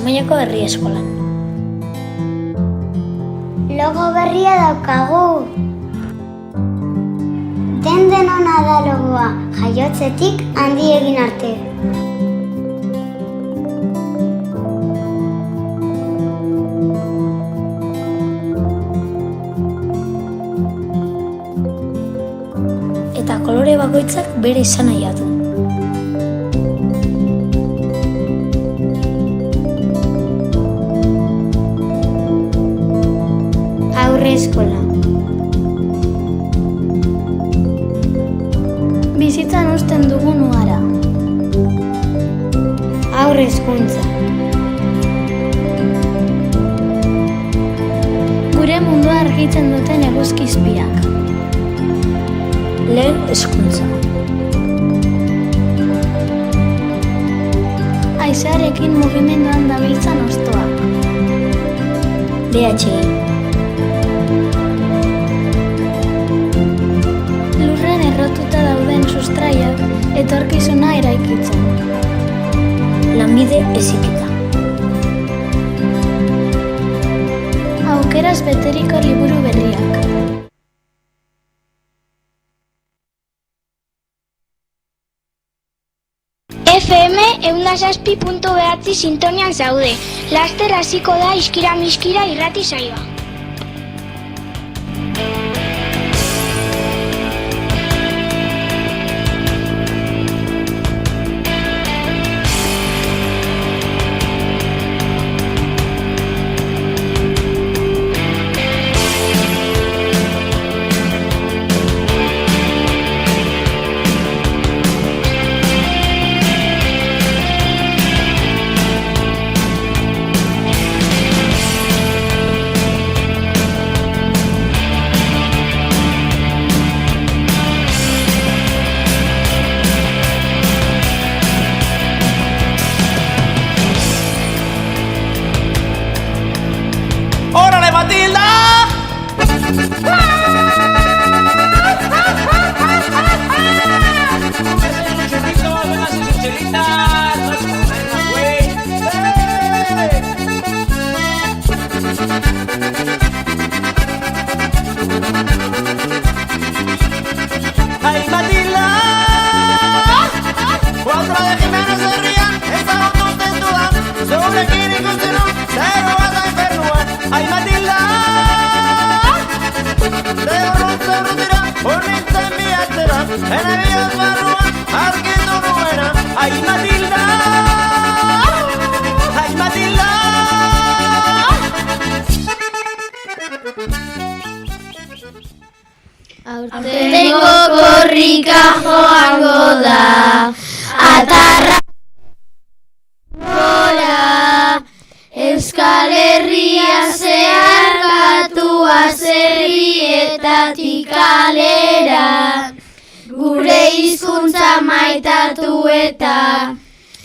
Zumailako herri eskolan. Logo berria daukagu. Den-denona da logoa, jaiotzetik handi egin arte. Eta kolore bakoitzak bere esanahia du. Aurre eskola. Bizitzan uzten dugun ugara. Aurre hezkuntza. Gure mundua argitzen duten eguzki-izpiak. Lehen hezkuntza. Haizearekin mugimenduan dabiltzan hostoak. DHI. Lurren errotuta dauden sustraiak etorkizuna eraikitzen. Lanbide heziketa. Aukeraz beteriko liburu berriak. FM 106.9 sintonian zaude. Laster hasiko da Iskira-miskira irrati saioa. ¡Órale, Matilda! ¡Ay, Matilda! Otra de Jiménez se rían, estamos contentos, sobre quién y con no, cero vas a enfermar. ¡Ay, Matilda! Te retira, ponete en mi altera, en el día de barroa, arquito no buena. ¡Ay, Matilda! ¡Ay, Matilda! Aurtengo korrika joango da, atarra gora, Euskal Herria zeharkatua zerrietatik kalera, gure hizkuntza maitatu eta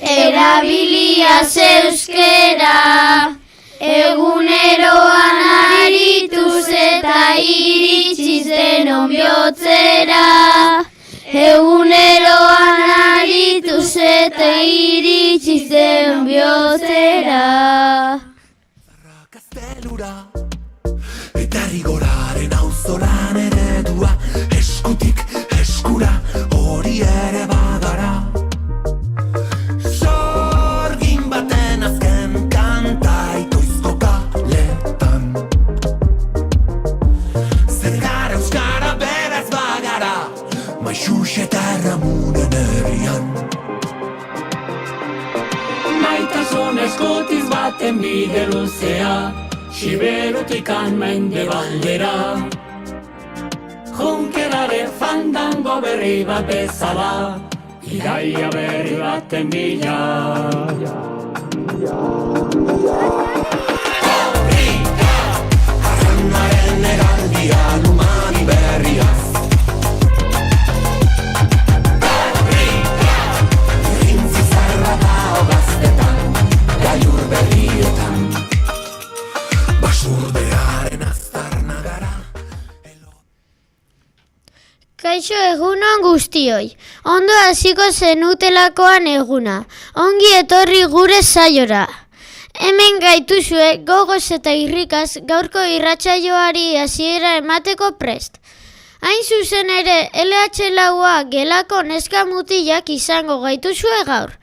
erabiliaz euskera, eguneroan arituz eta iritsiz denon bihotzera, eguneroan arituz eta iritsiz denon bihotzera. Gaztelura eta rigoraren auzolan eredua, eskutik eskura hori ere bagara. Sorgin baten azken kanta itoizko kaletan, zer gara euskara beraz bagara, Maixux eta Ramunen herrian. Maitasun eskutiz baten bide luzea, Siberutikan mendebaldera, Junkerare fandango berri bat bezala, iraia berri baten bila. Korrika, arrannaren eraldia lumani berriaz. Korrika, irrintzi zerra dao gaztetan, gailur berrietan. Basurdearen aztarna gara. Kaixo egunon guztioi, ondo hasiko zenutelakoan eguna, ongi etorri gure saiora. Hemen gaituzue gogoz eta irrikaz gaurko irratsaioari hasiera emateko prest. Hain zuzen ere, LH Laua gelako neska mutilak izango gaituzue gaur.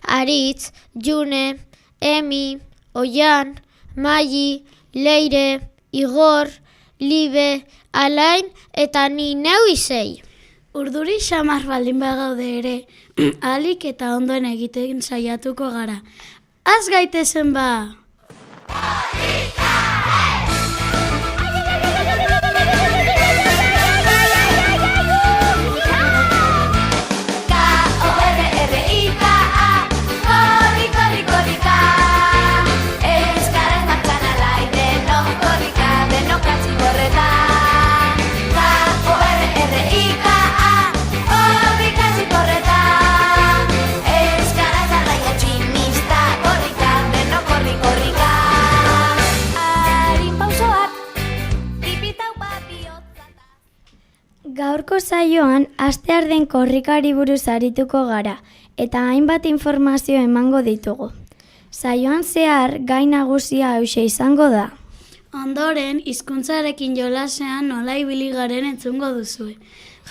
Aritz, June, Emi, Oian, Maili, Leire, Igor, Libe, Alain eta ni neu Izei. Urduri xamar baldin bagaude ere, ahalik eta ondoen egiten saiatuko gara. Az gaitezen ba! Gaurko saioan, astearden korrikari buruz arituko gara, eta hainbat informazio emango ditugu. Saioan zehar, gai nagusia hauxe izango da. Ondoren, hizkuntzarekin jolasean nola ibili garen entzungo duzue.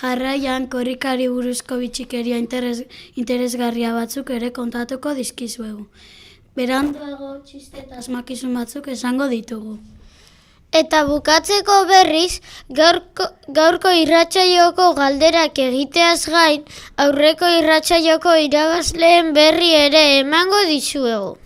Jarraian, korrikari buruzko bitxikeria interesgarria batzuk ere kontatuko dizkizuegu. Beranduago, txiste eta asmakizun batzuk esango ditugu. Eta bukatzeko berriz, gaurko irratsaioko galderak egiteaz gain, aurreko irratsaioko irabazleen berri ere emango dizuegu.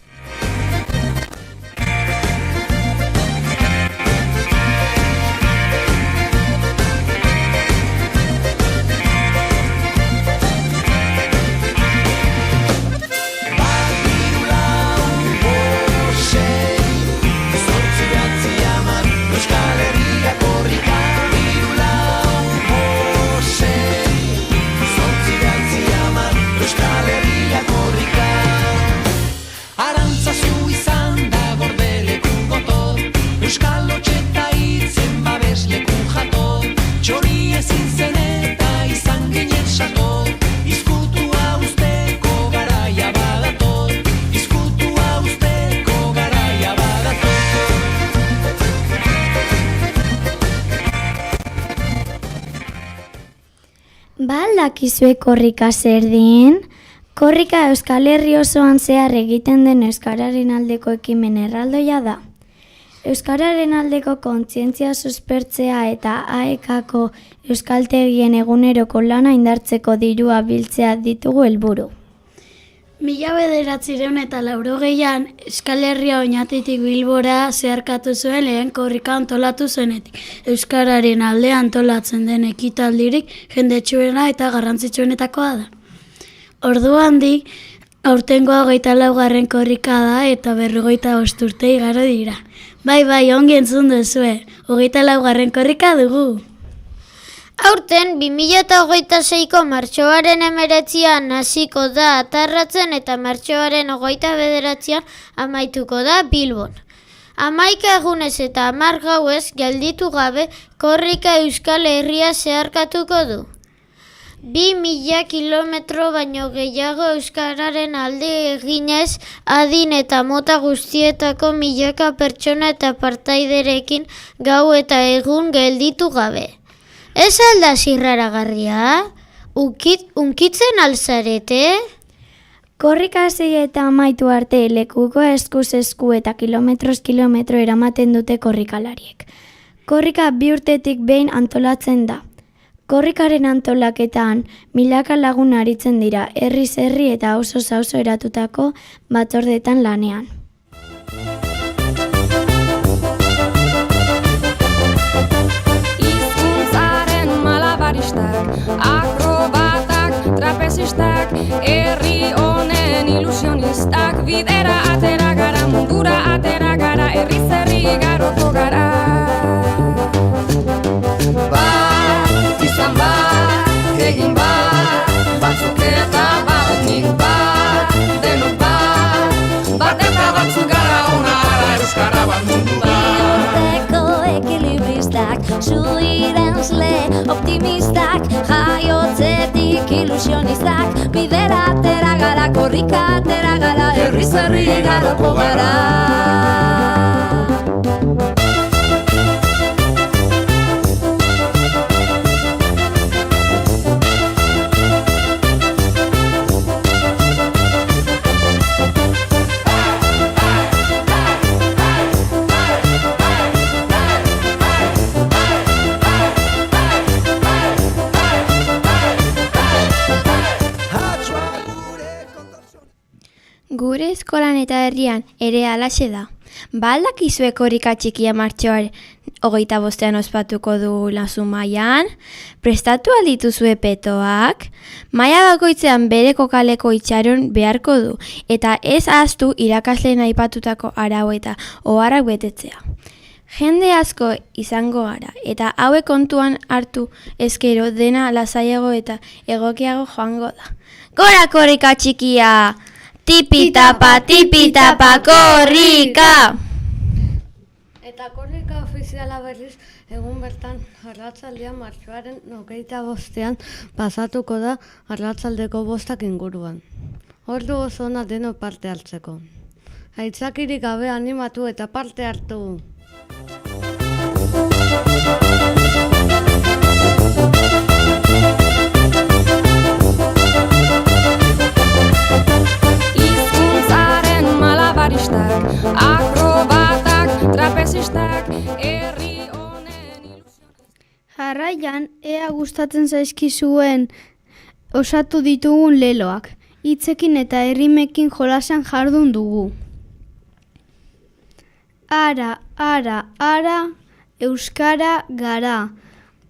Dakizue korrika zer dien? Korrika Euskal Herri osoan zehar egiten den euskararen aldeko ekimen erraldoia da. Euskararen aldeko kontzientzia suspertzea eta AEK-ko euskaltegien eguneroko lana indartzeko dirua biltzea ditugu helburu. 1980an Euskal Herria Oñatitik Bilbora zeharkatu zuen lehen korrika antolatu zenetik. Euskararen alde antolatzen den ekitaldirik jendetsuena eta garrantzitsuenetakoa da. Orduandik, aurtengoa 24. korrika da eta 45 urte igaro dira. Bai, ongi entzun duzue, 24. korrika dugu. Aurten, 2026ko martxoaren 19an hasiko da Atarratzen eta martxoaren 29an amaituko da Bilbon. 11 egunez eta 10 gauez gelditu gabe korrika Euskal Herria zeharkatuko du. 2000 kilometro baino gehiago euskararen alde eginez, adin eta mota guztietako milaka pertsona eta partaiderekin gau eta egun gelditu gabe. Ez alda zirraragarria? Unkitzen alzarete? Korrika hasi eta amaitu arte lekuko eskuz esku eta kilometroz kilometro eramaten dute korrikalariek. Korrika 2 urtetik behin antolatzen da. Korrikaren antolaketan milaka lagun aritzen dira, herriz herri eta auzoz auzo eratutako batzordetan lanean. Akrobatak, trapezistak, herri honen ilusionistak, bidera atera gara, mundura atera gara, herriz herri garoko gara. Bat, izan bat, egin bat, batzuk eta bat, nik bat, denok bat eta batzuk gara onara, euskara bat mundu bat. Ekilibristak, zuirenzle optimistak, jaiotzetik ilusionistak, bidera atera gara, korrika atera gara, herriz zerri igaroko gara. Gure eskolan eta herrian ere halaxe da. Ba aldakizue korrika txikia martxoaren 25ean ospatuko du lazu mailan? Prestatu aldituzue petoak? Maila bakoitzean bere kokaleko itxaron beharko du, eta ez ahaztu irakasleen aipatutako arau eta oharrak betetzea. Jende asko izango gara, eta hauek kontuan hartu ezkero dena lasaiago eta egokiago joango da. Gora korrika txikia! Tipitapa, korrika! Eta korrika ofiziala berriz egun bertan arratzaldean martxoaren 25ean pasatuko da arratzaldeko 5 inguruan. Ordu oso ona deno parte hartzeko. Aitzakirik gabe animatu eta parte hartu! Akrobatak, trapezistak, herri honen ilusio. Jarraian, ea gustatzen zaizkizuen osatu ditugun leloak. Hitzekin eta errimekin jolasan jardun dugu. Ara, euskara gara.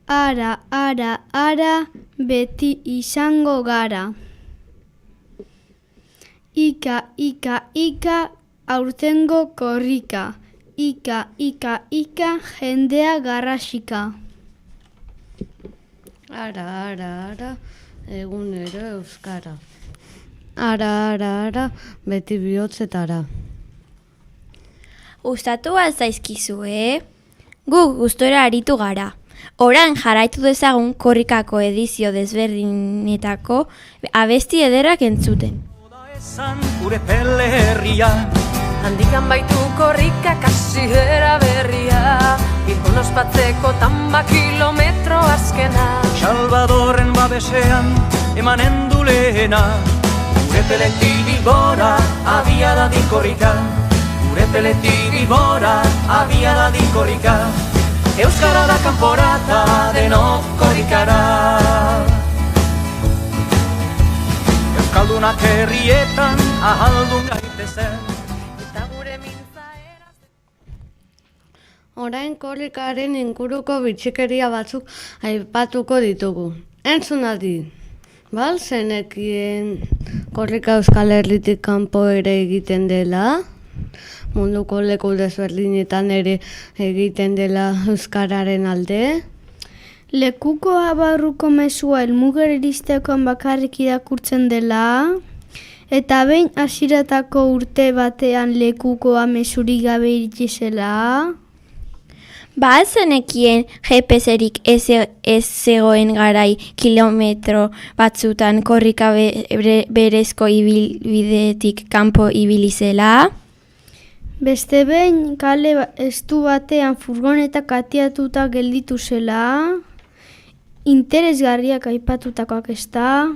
Ara, beti izango gara. Ika, aurtengo korrika. Ika, jendea garrasika. Ara, egunero euskara. Ara, beti bihotzetara. Gustatu alzaizkizue? Gu gustora aritu gara. Orain jarraitu dezagun korrikako edizio desberdinetako abesti ederrak entzuten. Esan gure pele herria, Handikan baitu korrika kasihera berria, Bilbon ospatzeko tamba kilometro azkena. Salvadorren babesean emanen du lehena. Gure peletik Bilbora abiada di korrika, Gure peletik Bilbora abiada di korrika, Euskara da kanporata denok korrikara. Euskaldunak herrietan ahaldun gaitezen, Eta gure mintzaera. Orain korrikaren inguruko bitxikeria batzuk aipatuko ditugu. Entzun adi, bal zenekien korrika Euskal Herritik kanpo ere egiten dela? Munduko leku desberdinetan ere egiten dela euskararen alde? Lekuko abarruko mezua helmuger iristekoan bakarrik irakurtzen dela? Eta behin hasiratako urte batean lekukoa mezurik gabe iritsi zela? Ba zenekien GPS-erik ez zegoen garai kilometro batzutan korrika berezko ibilbidetik kanpo ibili zela? Beste behin kale estu batean furgonetak atiatuta gelditu zela? Interesgarriak aipatutakoak ez da?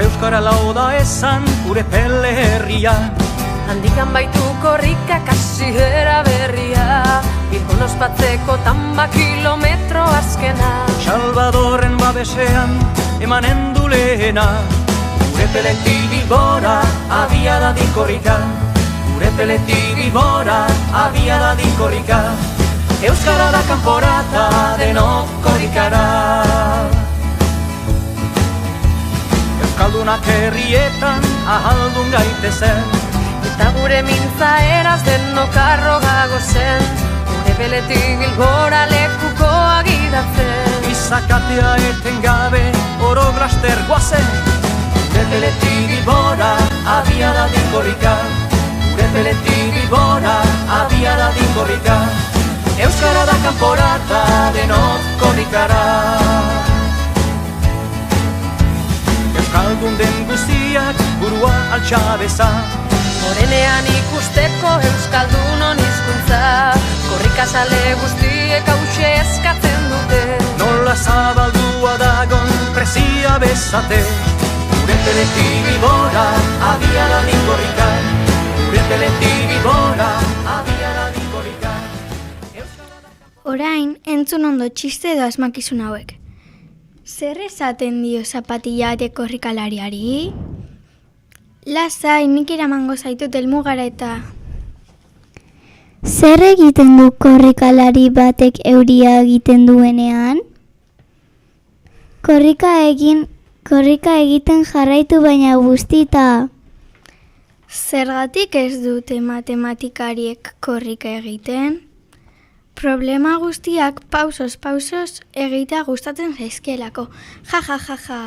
Euskara lauda esan gure pele herria, Handikan baitu korrika kasihera berria, Bilbon ospatzeko tamba kilometro azkena. Salvadorren babesean emanen du lehena. Gure peletik Bilbora abiada di korrika, Gure peletik Bilbora abiada di korrika, Euskara da kanporata denok korrikara. Euskaldunak herrietan ahaldun gaitezen, Eta gure mintzaeraz denok arrogago zen, Gure peletik Bilbora lekukoa gidatzen. Izakatea etengabe oro glaster guazen. Gure peletik Bilbora abiada di korrika, Gure peletik Bilbora abiada di korrika, Euskara da kanporata denok korrikara. Euskaldun den guztiak burua altxabeza. Morenean ikusteko Euskaldunon hizkuntza, korrikazale guztiek hause eskatzen dute. Nola zabaldua dagon presia bezate. Gure teletik ibora, abiara din korrika. Gure teletik ibora, abiara din korrika. Orain, entzun ondo txiste edo asmakizun hauek. Zer esaten dio zapatilla batek korrikalariari? Lasai, nik eramango zaitut helmugara eta... Zer egiten du korrikalari batek euria egiten duenean? Korrika egiten jarraitu baina guztita. Zergatik ez dute matematikariek korrika egiten? Problema guztiak pausos egitea gustatzen zaizkielako. Ja, ja, ja, ja.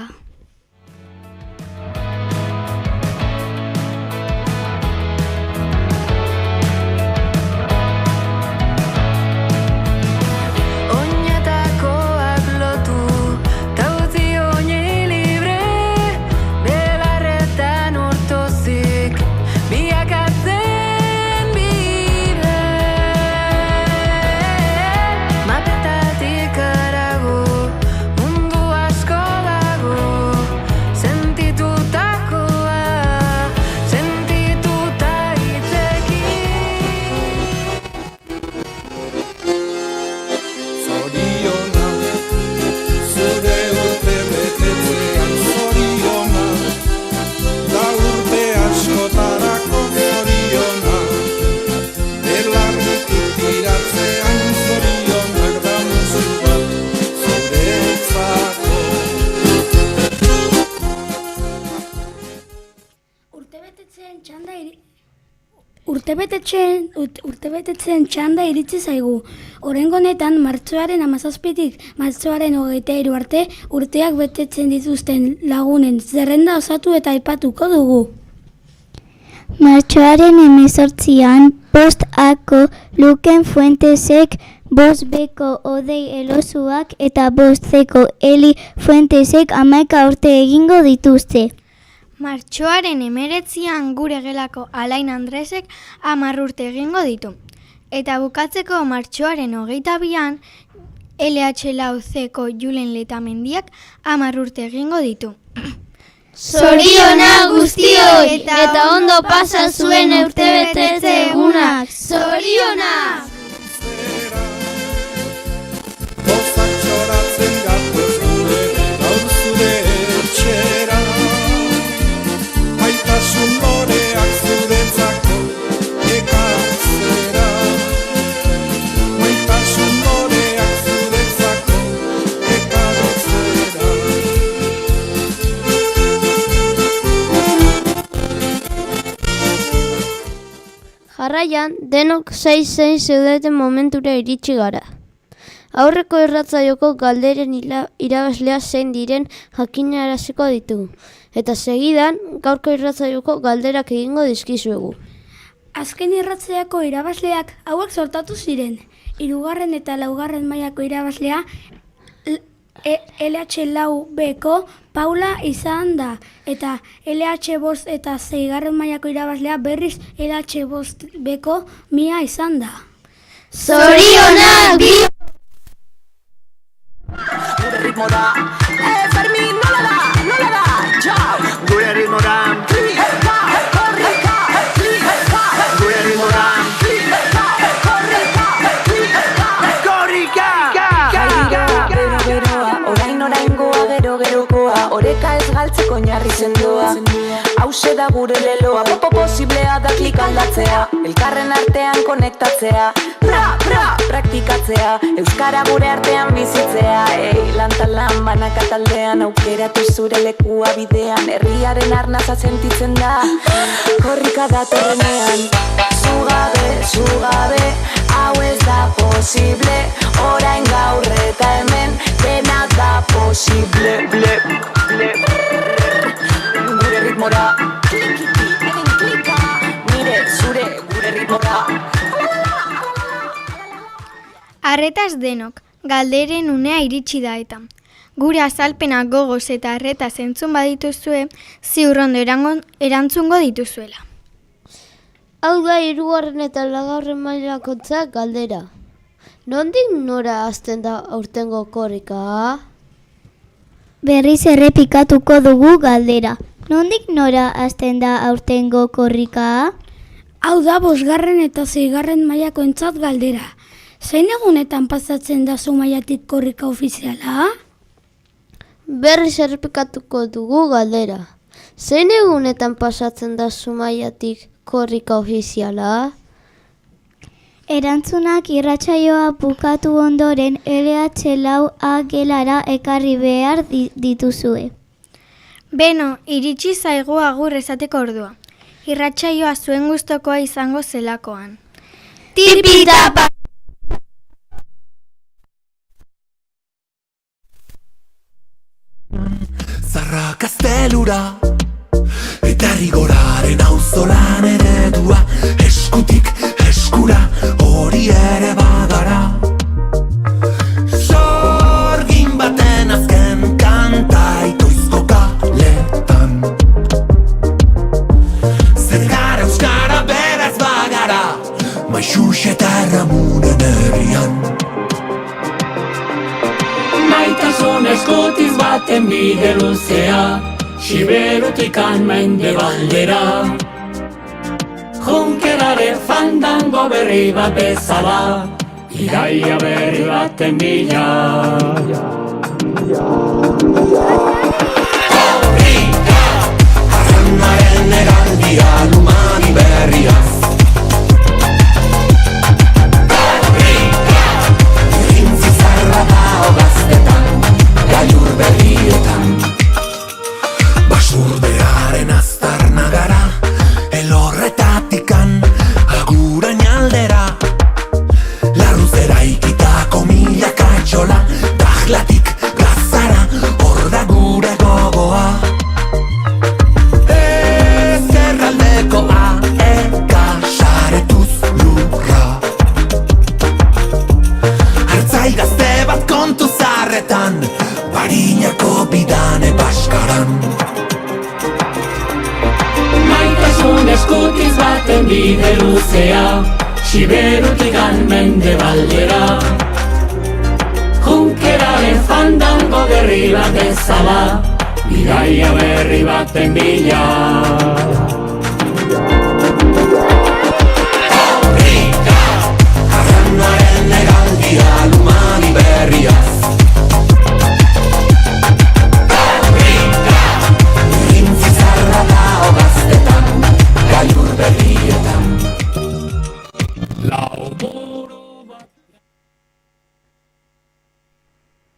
Urtebetetzen txanda iritsi zaigu. Oraingo honetan martxoaren 17tik martxoaren 23 arte urteak betetzen dituzten lagunen zerrenda osatu eta aipatuko dugu. Martxoaren 18an 5Ako Luken Fuentesek, 5Bko Odei Elosuak eta 5Cko Eli Fuentesek 11 urte egingo dituzte. Martxoaren 19an gure gelako Alain Andresek 10 urte egingo ditu. Eta bukatzeko martxoaren 22an LH4Cko Julen Letamendiak 10 urte egingo ditu. Zorionak guztioi eta ondo pasa zuen urtebetetze egunak. Zorionak! Bozak txoratzen gatoz gure, gaur zure etxera. Maitasun loreak zuretzako ekartzera. Maitasun loreak zuretzako ekartzera. Jarraian, denok zein zeudeten momentura iritsi gara. Aurreko irratzaioko galderen irabazlea zein diren jakinaraziko ditugu. Eta segidan, gaurko irratzaioko galderak egingo dizkizuegu. Azken irratzaiako irabazleak hauek sortatu ziren. 3. eta 4. mailako irabazlea LH4Bko Paula izan da. Eta LH5 eta 6. mailako irabazlea berriz LH5Bko Mia izan da. Zorionak bi! Gure ritmo da, Fermin nola da, txau! Gure ritmo da, klika, korrika, klika! Gure ritmo da, klika, korrika, klika! Korrika! Beroa, oraingoa, gerokoa, oreka ez galtzeko oinarri sendoa. Hauxe da gure leloa, posiblea da klik aldatzea, elkarren artean konektatzea, praktikatzea, euskara gure artean bizitzea, lantalan banaka taldean, aukeratu zure lekua bidean, herriaren arnaza sentitzen da, korrika datorrenean. Zugabe, hau ez da posible, orain gaur eta hemen, dena da posible. Gure ritmora, klika, nire zure gure ritmora. Arretaz denok, galderen unea iritsi da eta. Gure azalpenak gogoz eta arretaz entzun badituzue, ziur ondo erantzungo dituzuela. Hau da 3. eta 4. mailakotzak galdera. Nondik nora hasten da aurtengo korrika? Berriz errepikatuko dugu galdera. Nondik nora hasten da aurtengo korrika? Hau da 5. eta 6. mailakoentzat galdera. Zein egunetan pasatzen da Zumaiatik korrika ofiziala? Berriz errepikatuko dugu galdera. Zein egunetan pasatzen da Zumaiatik korrika ofiziala? Erantzunak irratsaioa bukatu ondoren LH4A gelara ekarri behar dituzue. Beno, iritsi zaigu agur esateko ordua. Irratsaioa zuen gustokoa izango zelakoan. Tipitapa! Zarra kastelura eta rigoraren auzolan eredua, eskutik eskura hori ere bagara. Sorgin baten azken kanta itoizko kaletan. Zer gara euskara beraz bagara, Maixux eta Ramunen herrian. Maitasun eskutiz baten bide luzea, Siberutik mendebaldera. Junkeraren fandango berri bat bezala, Iraia berri baten bila. Korrika, arrannaren eraldia lumani berriaz. Korrika, irintzi zarra da gaztetan, gailur berrietan. Basurdearen aztarna gara, elorretatikan agurain aldera. Larruzera ikitako milaka etxola, Dahlatik plazara, hor da gure gogoa. Ezkerraldeko aeka saretuz lurra. Hartzai gazte bat kontu zarretan, Barinako bidane baskaran. Maitasun eskutiz baten bide luzea, Siberutik mendebaldera. Junkeraren fandango berri bat bezala, Iraia berri baten bila.